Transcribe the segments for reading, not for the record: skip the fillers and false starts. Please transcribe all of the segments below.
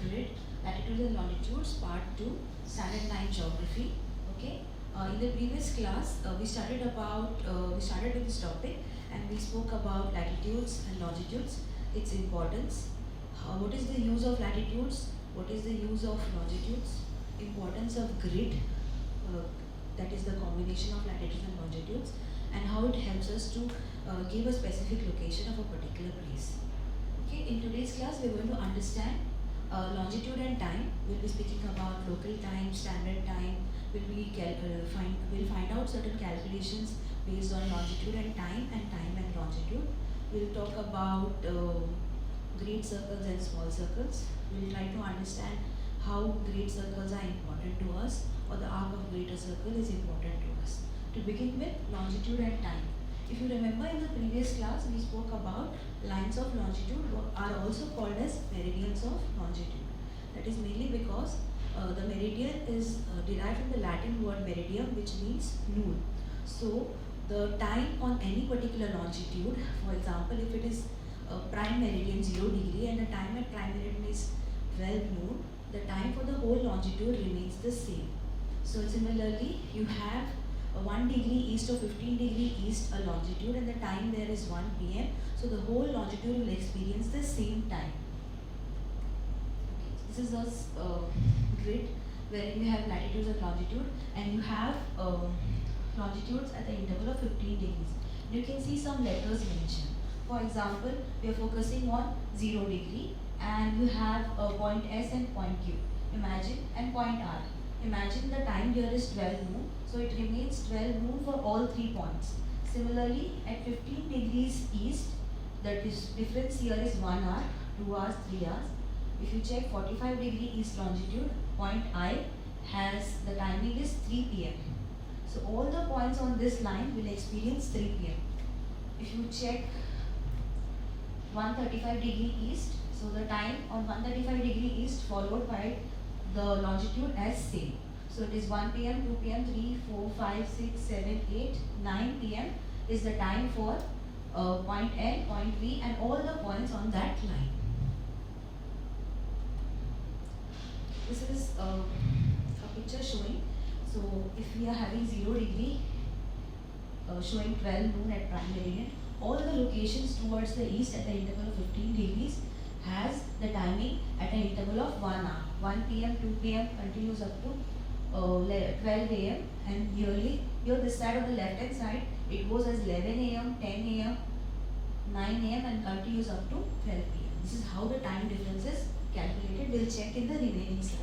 grid, latitudes and longitudes, part 2, standard 9 geography. Okay. In the previous class, we started with this topic, and we spoke about latitudes and longitudes, its importance, what is the use of latitudes, what is the use of longitudes, importance of grid, uh, that is the combination of latitudes and longitudes, and how it helps us to give a specific location of a particular place. Okay, in today's class, we're going to understand longitude and time. We'll be speaking about local time, standard time. We'll find out certain calculations based on longitude and time and longitude. We'll talk about great circles and small circles. We'll try to understand how great circles are important to us, or the arc of greater circle is important to us. To begin with, longitude and time. If you remember, in the previous class, we spoke about lines of longitude are also called as meridians of longitude. That is mainly because the meridian is derived from the Latin word meridium, which means noon. So the time on any particular longitude, for example, if it is prime meridian 0 degree and the time at prime meridian is 12 noon, the time for the whole longitude remains the same. So similarly, you have 1 degree east of 15 degree east a longitude, and the time there is 1 p.m. So the whole longitude will experience the same time. Okay. This is a grid wherein we have latitudes and longitude, and you have longitudes at the interval of 15 degrees. You can see some letters mentioned. For example, we are focusing on 0 degree, and you have a point S and point Q. Imagine, and point R. Imagine the time here is 12 noon, so it remains 12 noon for all 3 points. Similarly, at 15 degrees east, the difference here is 1 hour, 2 hours, 3 hours. If you check 45 degree east longitude, point I has the timing is 3 p.m. So all the points on this line will experience 3 p.m. If you check 135 degree east, so the time on 135 degree east followed by the longitude as same. So it is 1 p.m., 2 p.m., 3, 4, 5, 6, 7, 8, 9 p.m. is the time for point N, point V, and all the points on that line. This is a picture showing. So if we are having 0 degree showing 12 noon at prime meridian, all the locations towards the east at the interval of 15 degrees has the timing at an interval of 1 hour. 1 p.m., 2 p.m. continues up to 12 a.m. and here this side of the left hand side, it goes as 11 a.m., 10 a.m., 9 a.m. and continues up to 12 p.m. This is how the time difference is calculated. We'll check in the remaining slides.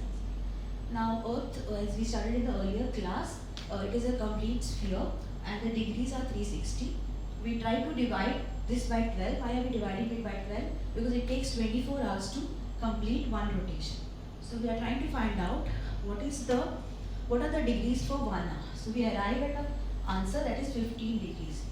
Now Earth, as we studied in the earlier class, it is a complete sphere and the degrees are 360. We try to divide this by 12. Why are we dividing it by 12? Because it takes 24 hours to complete one rotation. So we are trying to find out what are the degrees for 1 hour. So we arrive at an answer that is 15 degrees.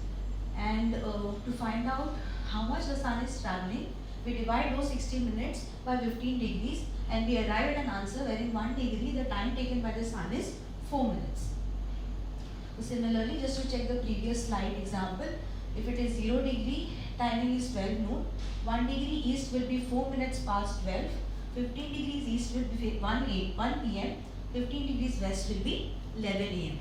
And to find out how much the sun is traveling, we divide those 60 minutes by 15 degrees and we arrive at an answer wherein 1 degree, the time taken by the sun is 4 minutes. So similarly, just to check the previous slide example, if it is 0 degree, timing is 12 noon, 1 degree east will be 4 minutes past 12, 15 degrees east will be 1 p.m., 15 degrees west will be 11 a.m.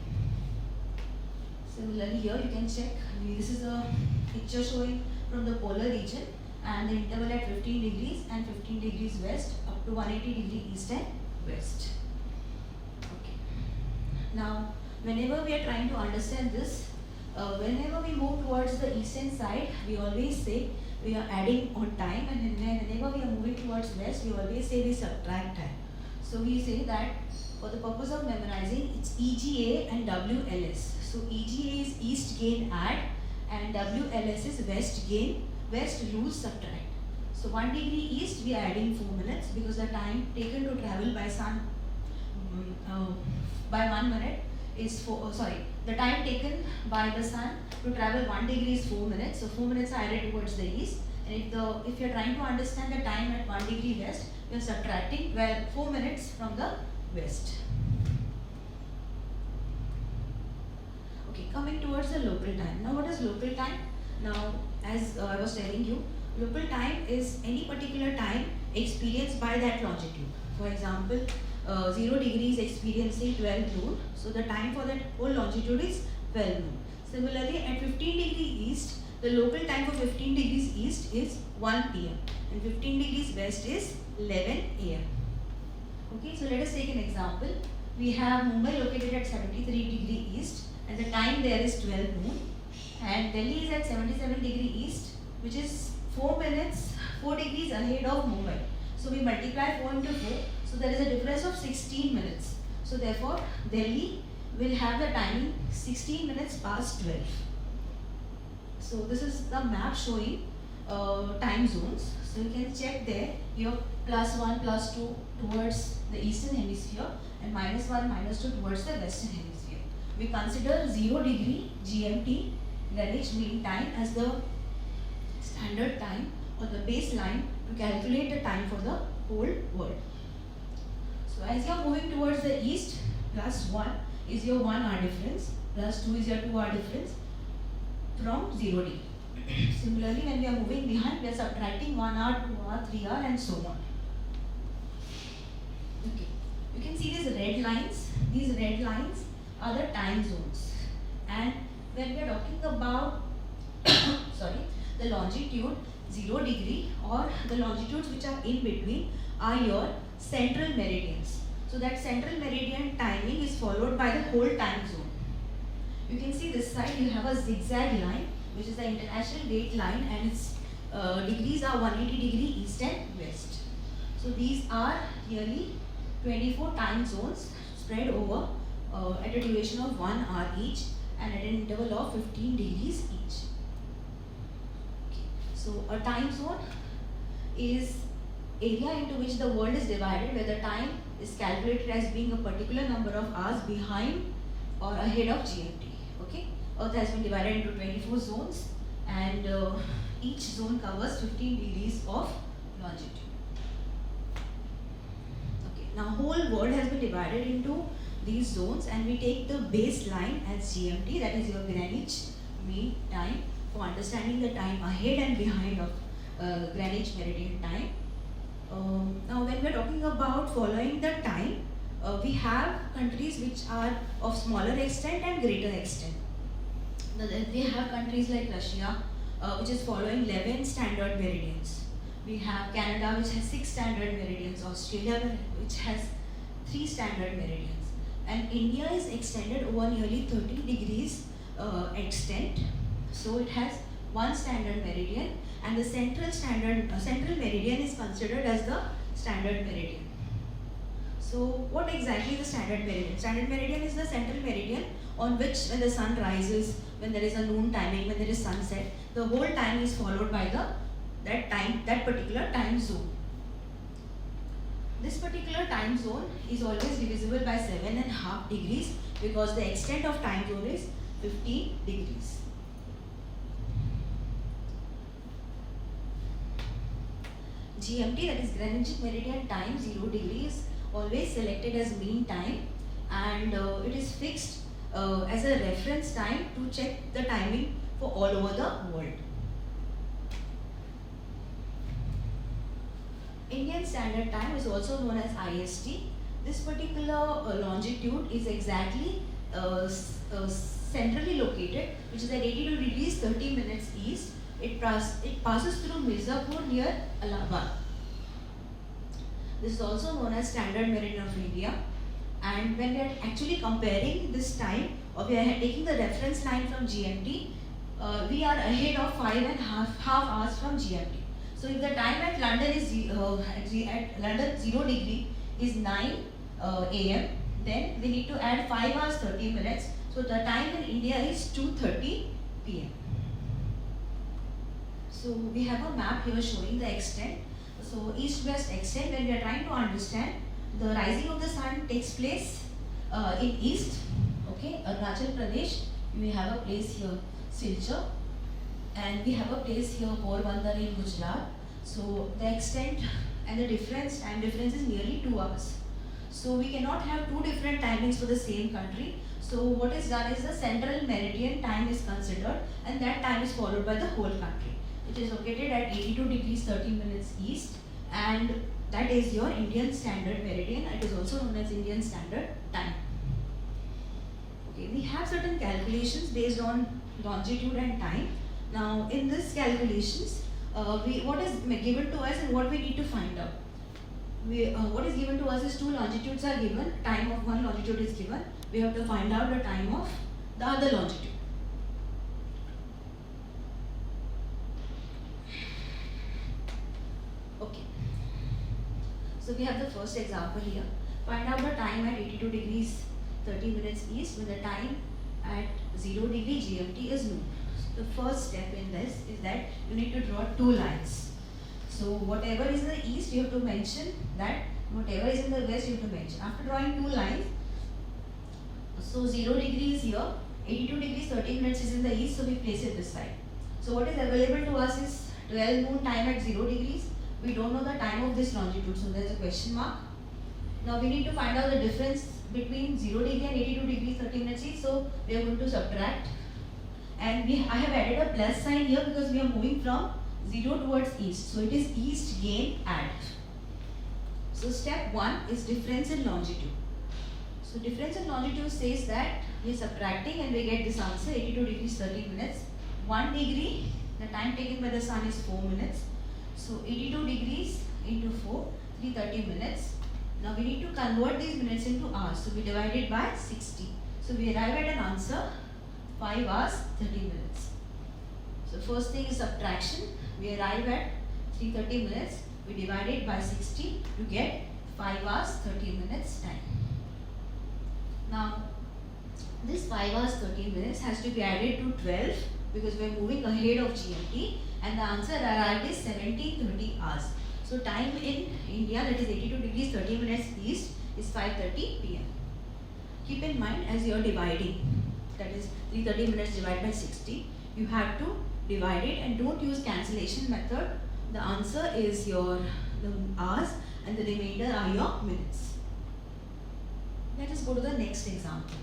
Similarly, here you can check, this is a picture showing from the polar region and the interval at 15 degrees and 15 degrees west up to 180 degree east and west. Okay. Now, whenever we are trying to understand this, whenever we move towards the eastern side, we always say we are adding on time, and whenever we are moving towards west, we always say we subtract time. So we say that for the purpose of memorizing, it's EGA and WLS. So EGA is east gain add and WLS is west gain, west lose subtract. So 1 degree east we are adding 4 minutes because the time taken to travel by sun by 1 minute is the time taken by the sun to travel 1 degree is 4 minutes. So 4 minutes are added towards the east, and if you are trying to understand the time at 1 degree west, you are subtracting 4 minutes from the west. Okay, coming towards the local time. Now what is local time? Now, as I was telling you, local time is any particular time experienced by that longitude. For example, 0 degrees experiencing 12 noon, so the time for that whole longitude is 12 noon. Similarly, at 15 degrees east, the local time for 15 degrees east is 1 p.m. and 15 degrees west is 11 a.m. Okay, so let us take an example. We have Mumbai located at 73 degree east and the time there is 12 noon, and Delhi is at 77 degree east, which is 4 degrees ahead of Mumbai. So we multiply 4 into 4, so there is a difference of 16 minutes. So therefore, Delhi will have the timing 16 minutes past 12. So this is the map showing time zones. So you can check there, your +1, +2 towards the eastern hemisphere and -1, -2 towards the western hemisphere. We consider 0 degree GMT, Greenwich Mean Time, as the standard time or the baseline to calculate the time for the whole world. So as you are moving towards the east, +1 is your 1 hour difference, +2 is your 2 hour difference from 0 degree. Similarly, when we are moving behind, we are subtracting 1 hour, 2 hour, 3 hour and so on. Okay, you can see these red lines. These red lines are the time zones. And when we are talking about the longitude 0 degree or the longitudes which are in between are your central meridians. So that central meridian timing is followed by the whole time zone. You can see this side you have a zigzag line, which is the international date line, and its degrees are 180 degree east and west. So these are nearly 24 time zones spread over at a duration of 1 hour each and at an interval of 15 degrees each. Okay. So a time zone is area into which the world is divided, where the time is calculated as being a particular number of hours behind or ahead of GMT. Okay, Earth has been divided into 24 zones, and each zone covers 15 degrees of longitude. Okay, now whole world has been divided into these zones, and we take the baseline as GMT, that is your Greenwich Mean Time, for understanding the time ahead and behind of Greenwich Meridian Time. Now when we are talking about following the time, we have countries which are of smaller extent and greater extent. We have countries like Russia, which is following 11 standard meridians. We have Canada, which has 6 standard meridians, Australia, which has 3 standard meridians. And India is extended over nearly 30 degrees extent. So it has 1 standard meridian, and the central meridian is considered as the standard meridian. So what exactly is the standard meridian? Standard meridian is the central meridian on which, when the sun rises, when there is a noon timing, when there is sunset, the whole time is followed by that particular time zone. This particular time zone is always divisible by 7.5 degrees because the extent of time zone is 15 degrees. GMT, that is Greenwich Meridian Time, 0 degrees, always selected as mean time, and it is fixed as a reference time to check the timing for all over the world. Indian Standard Time is also known as IST. This particular longitude is exactly centrally located, which is at 82 degrees 30 minutes east. It passes through Mirzapur near Allahabad. This is also known as Standard Meridian of India. And when we are actually comparing this time, or we are taking the reference line from GMT, we are ahead of 5.5 hours from GMT. So if the time at London is 0 degree is 9 a.m., then we need to add 5 hours 30 minutes. So the time in India is 2:30 p.m. So we have a map here showing the extent. So east-west extent, when we are trying to understand, the rising of the sun takes place in east, okay, Arunachal Pradesh. We have a place here, Silchar, and we have a place here, Porbandar in Gujarat. So the extent and the time difference is nearly 2 hours. So we cannot have two different timings for the same country. So what is done is the central meridian time is considered, and that time is followed by the whole country. It is located at 82 degrees 30 minutes east and that is your Indian Standard Meridian. It is also known as Indian Standard Time. Okay, we have certain calculations based on longitude and time. Now, in this calculations, what is given to us and what we need to find out. What is given to us is two longitudes are given. Time of one longitude is given. We have to find out the time of the other longitude. Okay. So we have the first example here. Find out the time at 82 degrees 30 minutes east when the time at 0 degree GMT is known. The first step in this is that you need to draw two lines. So whatever is in the east you have to mention that, whatever is in the west you have to mention. After drawing two lines, so 0 degree is here, 82 degrees 30 minutes is in the east, so we place it this side. So what is available to us is 12 noon time at 0 degrees. We don't know the time of this longitude, so there is a question mark. Now we need to find out the difference between 0 degree and 82 degrees 30 minutes east, so we are going to subtract. And I have added a plus sign here because we are moving from 0 towards east. So it is east gain add. So step 1 is difference in longitude. So difference in longitude says that we are subtracting and we get this answer 82 degrees 30 minutes. 1 degree, the time taken by the sun is 4 minutes. So 82 degrees into 4, 330 minutes. Now we need to convert these minutes into hours. So we divide it by 60. So we arrive at an answer 5 hours 30 minutes. So first thing is subtraction. We arrive at 330 minutes. We divide it by 60 to get 5 hours 30 minutes time. Now this 5 hours 30 minutes has to be added to 12 because we are moving ahead of GMT, and the answer arrived is 1730 hours. So time in India, that is 82 degrees 30 minutes east, is 5:30 p.m. Keep in mind, as you are dividing, that is 330 minutes divided by 60, you have to divide it and don't use cancellation method. The answer is the hours and the remainder are your minutes. Let us go to the next example.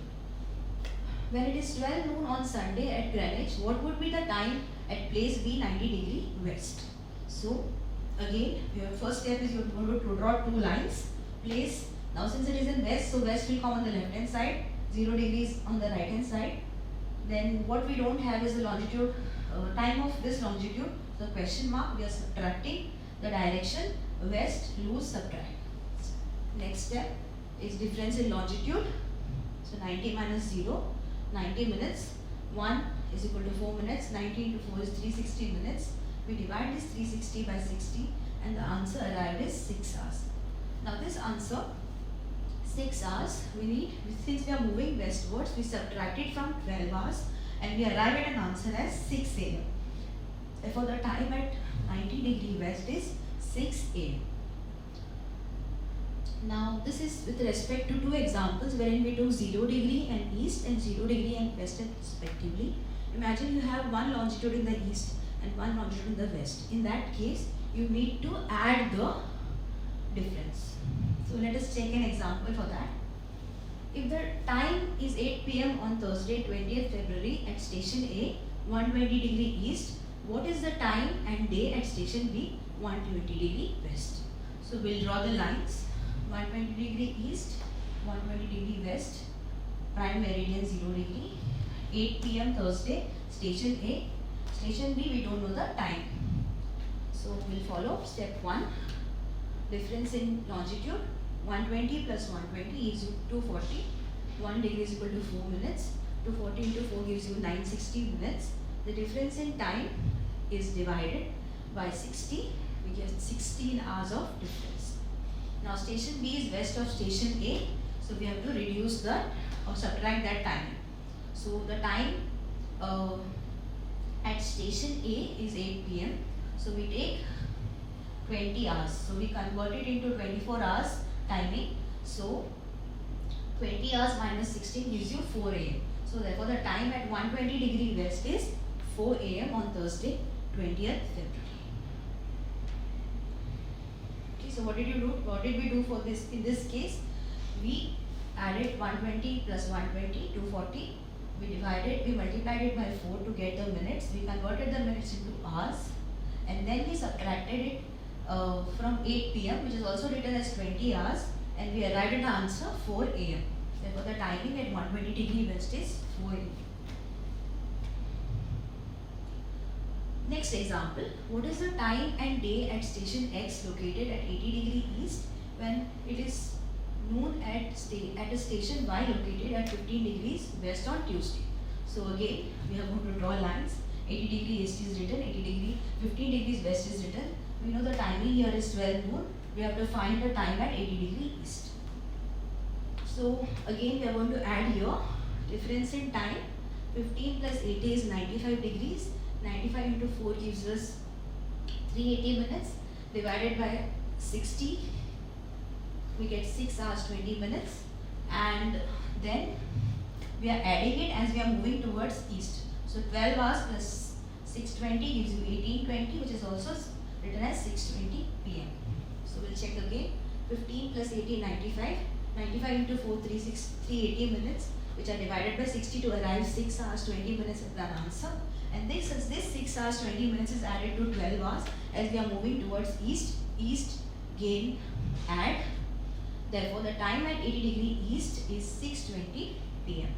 When it is 12 noon on Sunday at Greenwich, what would be the time at place B 90 degree west? So again, your first step is you are going to draw two lines. Place, now since it is in west, so west will come on the left hand side, 0 degrees on the right hand side. Then what we don't have is the longitude, time of this longitude. So question mark, we are subtracting the direction west, lose, subtract. Next step is difference in longitude. So 90 minus 0, 90 minutes. 1 is equal to 4 minutes. 90 into 4 is 360 minutes. We divide this 360 by 60 and the answer arrived is 6 hours. Now this answer, 6 hours, we need, since we are moving westwards, we subtract it from 12 hours and we arrive at an answer as 6 a.m. Therefore the time at 90 degree west is 6 a.m. Now this is with respect to two examples wherein we took 0 degree and east and 0 degree and west respectively. Imagine you have one longitude in the east and one longitude in the west. In that case, you need to add the difference. So let us take an example for that. If the time is 8 p.m. on Thursday 20th February at station A 120 degree east, what is the time and day at station B 120 degree west? So we'll draw the lines. 120 degree east, 120 degree west, prime meridian 0 degree, 8 p.m. Thursday, station A. Station B, we don't know the time. So we'll follow step 1. Difference in longitude, 120 plus 120 is 240. 1 degree is equal to 4 minutes. 240 into 4 gives you 960 minutes. The difference in time is divided by 60. We get 16 hours of difference. Now station B is west of station A. So we have to reduce the or subtract that time. So the time at station A is 8 p.m. So we take 20 hours. So we convert it into 24 hours timing. So 20 hours minus 16 gives you 4 a.m. So therefore the time at 120 degree west is 4 a.m. on Thursday 20th February. Okay, so what did you do? What did we do for this? In this case, we added 120 plus 120, 240. We multiplied it by 4 to get the minutes. We converted the minutes into hours and then we subtracted it from 8 p.m., which is also written as 20 hours, and we arrived at the answer 4 a.m. Therefore, the timing at 120 degree west is 4 a.m. Next example, what is the time and day at station X located at 80 degree east when it is noon at a station Y located at 15 degrees west on Tuesday? So again, we are going to draw lines. 80 degree east is written, 80 degree, 15 degrees west is written. We know the timing here is 12 noon. We have to find the time at 80 degree east. So again, we are going to add here difference in time. 15 plus 80 is 95 degrees. 95 into 4 gives us 380 minutes divided by 60. We get 6 hours 20 minutes, and then we are adding it as we are moving towards east. So 12 hours plus 620 gives you 1820, which is also written as 6:20 p.m. So we'll check again. 15 plus 80, 95. 95 into 4, 380 minutes, which are divided by 60 to arrive 6 hours 20 minutes at the answer. And since this 6 hours 20 minutes is added to 12 hours as we are moving towards east gain add. Therefore, the time at 80 degree east is 6:20 p.m.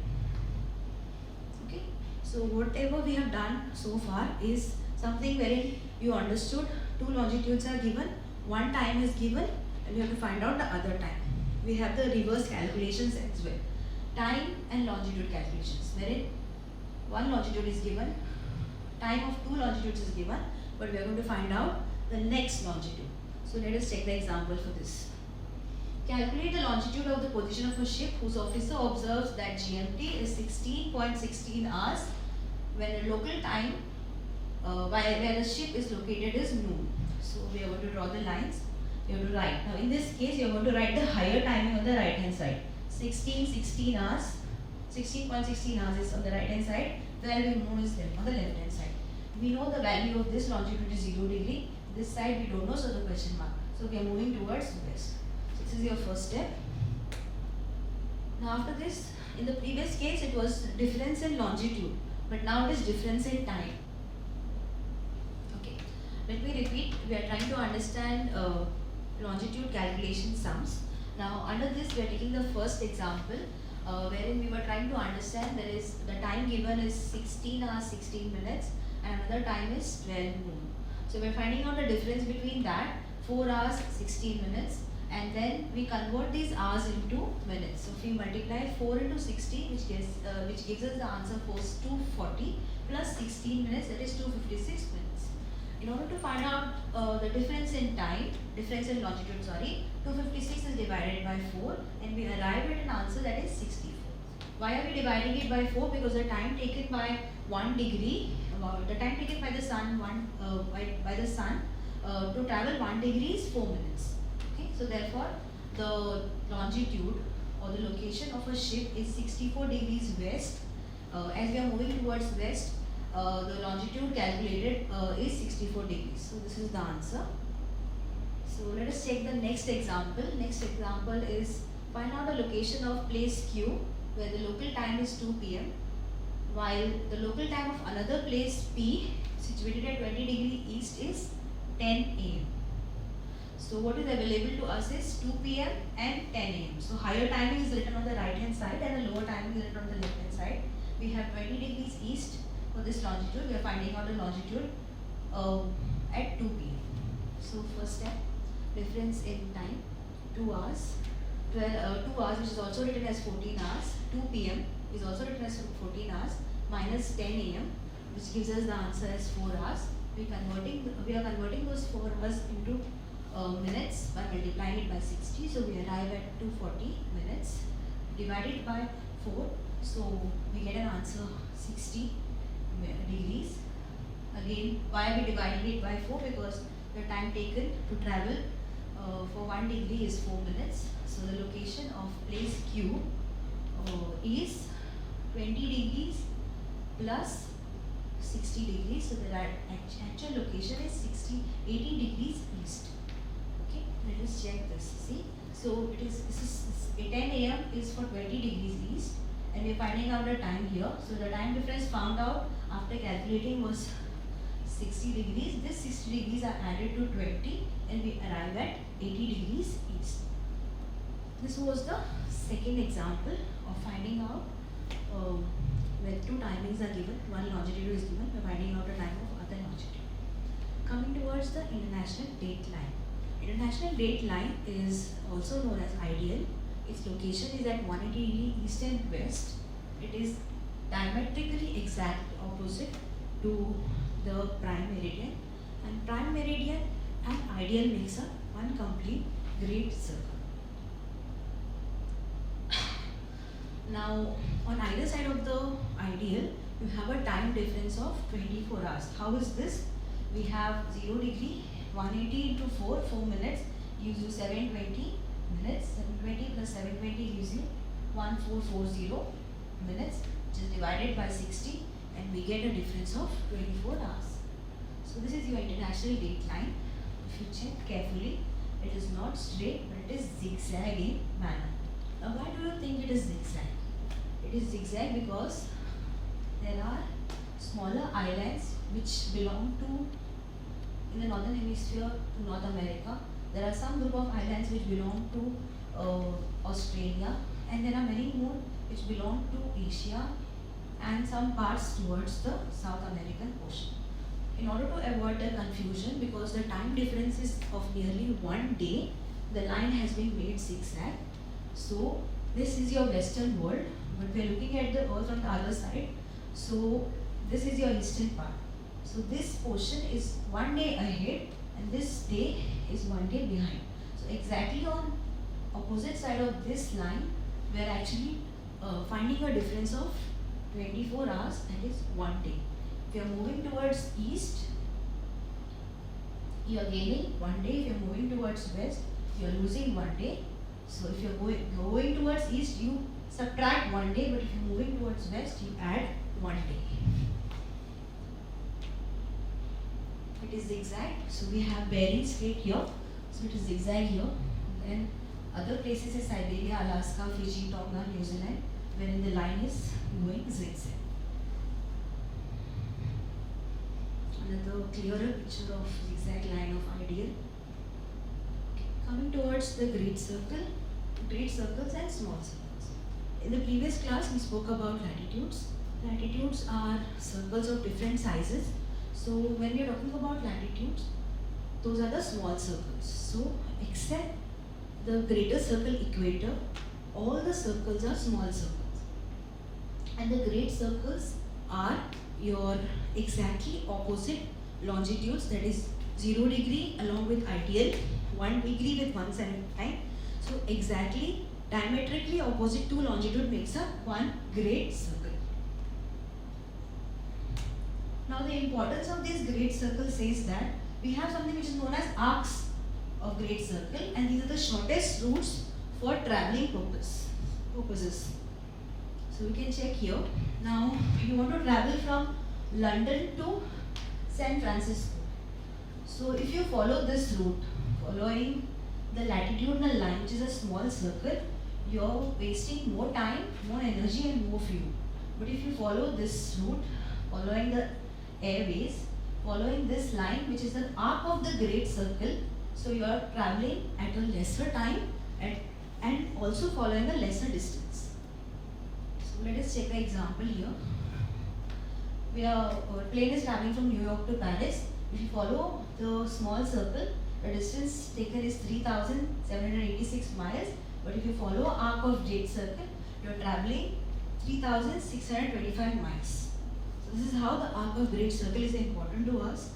Okay. So whatever we have done so far is something wherein you understood two longitudes are given, one time is given, and you have to find out the other time. We have the reverse calculations as well. Time and longitude calculations, wherein one longitude is given, time of two longitudes is given, but we are going to find out the next longitude. So let us check the example for this. Calculate the longitude of the position of a ship whose officer observes that GMT is 16.16 hours when the local time where the ship is located is noon. So we are going to draw the lines. You have to write. Now in this case, you are going to write the higher timing on the right hand side. 16 hours. 16.16 hours is on the right hand side. 12 noon is on the left hand side. We know the value of this longitude is 0 degree. This side we don't know, so the question mark. So we are moving towards west. So this is your first step. Now after this, in the previous case it was difference in longitude, but now it is difference in time. Okay, let me repeat. We are trying to understand longitude calculation sums. Now under this we are taking the first example wherein we were trying to understand there is the time given is 16 hours 16 minutes and another time is 12 noon. So we are finding out the difference between that 4 hours 16 minutes, and then we convert these hours into minutes. So if we multiply 4 into 60, which gives us the answer for 240 plus 16 minutes, that is 256 minutes. In order to find out the difference in time, difference in longitude, 256 is divided by 4 and we arrive at an answer that is 64. Why are we dividing it by 4? Because the time taken by 1 degree, the time taken by the sun, to travel 1 degree is 4 minutes. Okay, so therefore the longitude or the location of a ship is 64 degrees west. As we are moving towards west, the longitude calculated is 64 degrees. So this is the answer. So let us check the next example. Next example is find out the location of place Q where the local time is 2 p.m. while the local time of another place P situated at 20 degree east is 10 a.m. So what is available to us is 2 p.m. and 10 a.m. So higher timing is written on the right hand side and the lower timing is written on the left hand side. We have 20 degrees east for this longitude. We are finding out the longitude at 2 p.m. So first step, difference in time, 2 hours. 2 hours, which is also written as 14 hours. 2 p.m. is also written as 14 hours minus 10 a.m. which gives us the answer as 4 hours. We are converting those 4 hours into minutes by multiplying it by 60. So we arrive at 240 minutes divided by 4. So we get an answer 60 degrees. Again, why are we dividing it by 4? Because the time taken to travel for 1 degree is 4 minutes. So the location of place Q is 20 degrees plus 60 degrees. So the actual location is 80 degrees east. Okay, let us check this. See, so this is 10 a.m. is for 20 degrees east, and we are finding out the time here. So the time difference found out after calculating was 60 degrees. This 60 degrees are added to 20 and we arrive at 80 degrees east. This was the second example of finding out where two timings are given, one longitude is given, we're finding out the time of other longitude. Coming towards the international date line. International date line is also known as ideal. Its location is at 180 degrees east and west. It is diametrically exact opposite to the prime meridian, and prime meridian and ideal makes up one complete great circle. Now, on either side of the ideal, you have a time difference of 24 hours. How is this? We have 0 degree, 180 into 4 minutes gives you 720 minutes. 720 plus 720 gives you 1440 minutes, which is divided by 60, and we get a difference of 24 hours. So this is your international date line. If you check carefully, it is not straight, but it is zigzagging manner. Now, why do you think it is zigzag? It is zigzag because there are smaller islands which belong to, in the northern hemisphere, to North America. There are some group of islands which belong to Australia, and there are many more which belong to Asia and some parts towards the South American ocean. In order to avoid the confusion, because the time difference is of nearly 1 day, the line has been made zigzag. So this is your western world, but we are looking at the earth on the other side. So this is your eastern part. So this portion is 1 day ahead and this day is 1 day behind. So exactly on opposite side of this line, we are actually finding a difference of 24 hours, that is 1 day. If you are moving towards east, you are gaining 1 day. If you are moving towards west, you are losing 1 day. So if you are going towards east, you subtract 1 day, but if you are moving towards west, you add 1 day. It is zigzag, so we have Bering Strait here, so it is zigzag here. Then other places is Siberia, Alaska, Fiji, Tonga, New Zealand, wherein the line is going zigzag. Another clearer picture of zigzag line of ideal. Coming towards the great circles and small circles. In the previous class, we spoke about latitudes. Latitudes are circles of different sizes. So when we are talking about latitudes, those are the small circles. So except the greater circle equator, all the circles are small circles. And the great circles are your exactly opposite longitudes, that is 0 degree along with ideal, 1 degree with 179. So exactly diametrically opposite two longitude makes up one great circle. Now the importance of this great circle says that we have something which is known as arcs of great circle, and these are the shortest routes for traveling purposes. So we can check here. Now you want to travel from London to San Francisco. So if you follow this route, following the latitudinal line, which is a small circle, you're wasting more time, more energy and more fuel. But if you follow this route, following the airways, following this line, which is the arc of the great circle, so you are traveling at a lesser time and also following a lesser distance. So let us check the example here. Our plane is traveling from New York to Paris. If you follow the small circle, the distance taken is 3,786 miles. But if you follow arc of great circle, you are traveling 3,625 miles. So this is how the arc of great circle is important to us.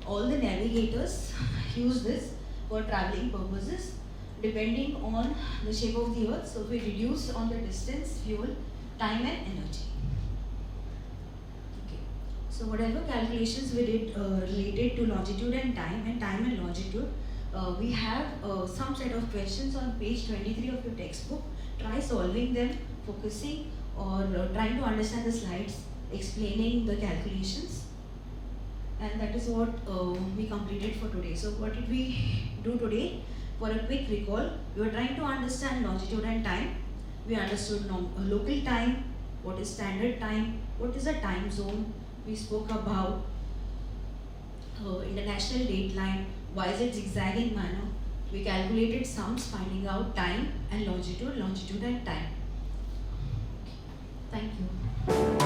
All the navigators use this for traveling purposes depending on the shape of the earth. So we reduce on the distance, fuel, time and energy. Okay. So whatever calculations we did related to longitude and time and longitude, we have some set of questions on page 23 of your textbook. Try solving them, focusing or trying to understand the slides explaining the calculations. And that is what we completed for today. So what did we do today? For a quick recall, we were trying to understand longitude and time. We understood local time, what is standard time, what is a time zone. We spoke about international dateline, why is it zigzagging manner? We calculated sums finding out time and longitude and time. Thank you.